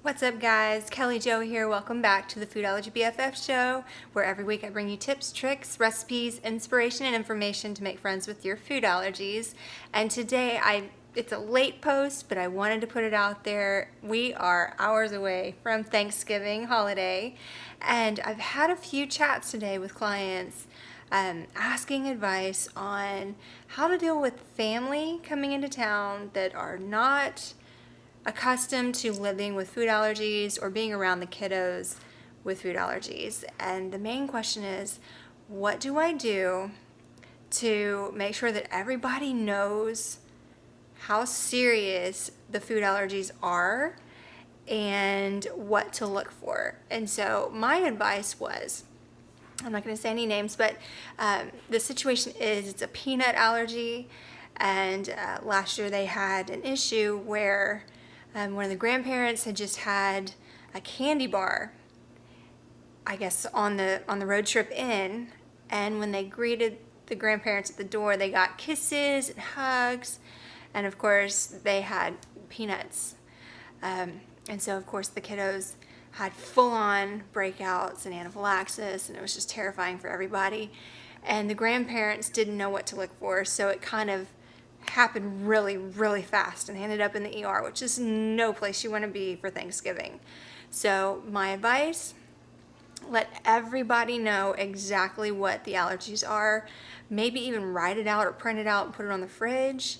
What's up guys, Kelly Jo here. Welcome back to the Food Allergy BFF show, where every week I bring you tips, tricks, recipes, inspiration, and information to make friends with your food allergies. And today it's a late post, but I wanted to put it out there. We are hours away from Thanksgiving holiday, and I've had a few chats today with clients asking advice on how to deal with family coming into town that are not accustomed to living with food allergies or being around the kiddos with food allergies. And the main question is, what do I do to make sure that everybody knows how serious the food allergies are and what to look for? And so my advice was, I'm not going to say any names, but the situation is it's a peanut allergy, and last year they had an issue where one of the grandparents had just had a candy bar, I guess, on the road trip in, and when they greeted the grandparents at the door, they got kisses and hugs, and of course they had peanuts. And so of course the kiddos had full-on breakouts and anaphylaxis, and it was just terrifying for everybody. And the grandparents didn't know what to look for, so it kind of happened really fast and ended up in the ER, which is no place you want to be for Thanksgiving. So my advice, let everybody know exactly what the allergies are. Maybe even write it out or print it out and put it on the fridge.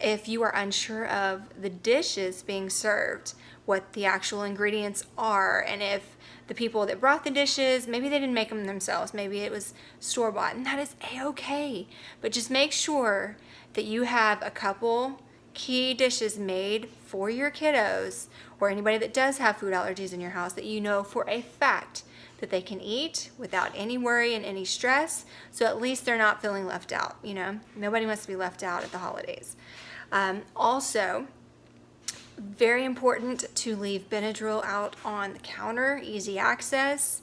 If you are unsure of the dishes being served, what the actual ingredients are, and if the people that brought the dishes, maybe they didn't make them themselves, maybe it was store-bought, and that is a-okay. But just make sure that you have a couple key dishes made for your kiddos or anybody that does have food allergies in your house that you know for a fact that they can eat without any worry and any stress, so at least they're not feeling left out. You know, nobody wants to be left out at the holidays. Also, very important to leave Benadryl out on the counter, easy access.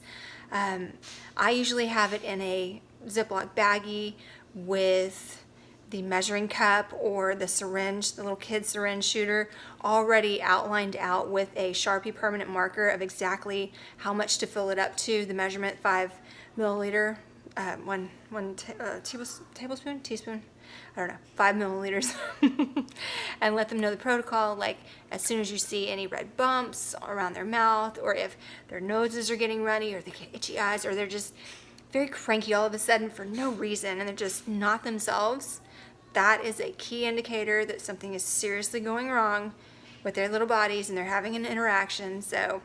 I usually have it in a Ziploc baggie with the measuring cup or the syringe, the little kid syringe shooter, already outlined out with a Sharpie permanent marker of exactly how much to fill it up to, the measurement, 5 milliliter, teaspoon, I don't know, 5 milliliters, and let them know the protocol, like as soon as you see any red bumps around their mouth, or if their noses are getting runny, or they get itchy eyes, or they're just very cranky all of a sudden for no reason, and they're just not themselves. That is a key indicator that something is seriously going wrong with their little bodies and they're having an interaction. So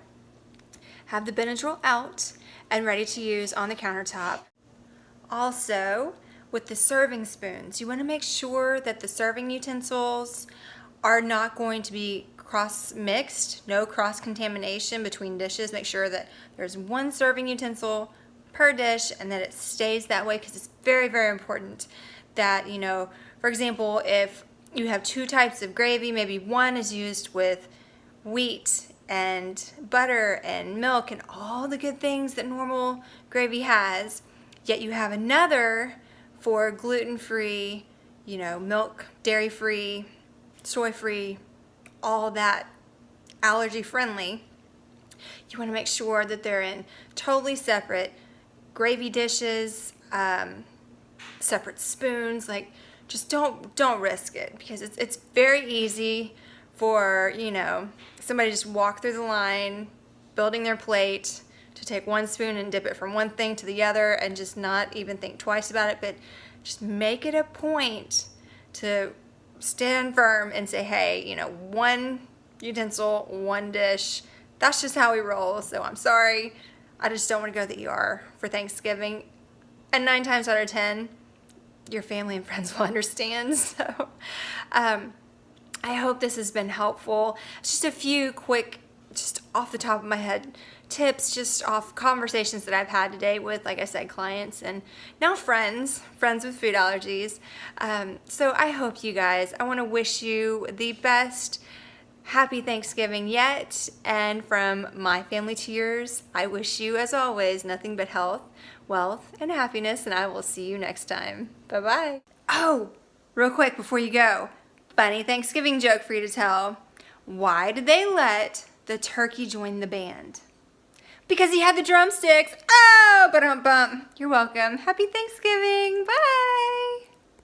have the Benadryl out and ready to use on the countertop. Also, with the serving spoons, you want to make sure that the serving utensils are not going to be cross-mixed, no cross-contamination between dishes. Make sure that there's one serving utensil per dish and that it stays that way, because it's very important that, you know, for example, if you have 2 types of gravy, maybe one is used with wheat and butter and milk and all the good things that normal gravy has, yet you have another for gluten-free, you know, milk, dairy-free, soy-free, all that allergy-friendly. You want to make sure that they're in totally separate gravy dishes, separate spoons. Like, just don't risk it, because it's very easy for, you know, somebody just walk through the line building their plate to take one spoon and dip it from one thing to the other and just not even think twice about it. But just make it a point to stand firm and say, hey, you know, one utensil, one dish. That's just how we roll. So I'm sorry, I just don't want to go to the ER for Thanksgiving. And 9 times out of 10, your family and friends will understand. So I hope this has been helpful. Just a few quick, just off the top of my head, tips, just off conversations that I've had today with, like I said, clients and now friends with food allergies. So I hope you guys, I want to wish you the best happy Thanksgiving yet, and from my family to yours, I wish you, as always, nothing but health, wealth, and happiness, and I will see you next time. Bye-bye. Oh, real quick before you go, funny Thanksgiving joke for you to tell. Why did they let the turkey joined the band? Because he had the drumsticks. Oh, ba-dum-bum. You're welcome. Happy Thanksgiving. Bye.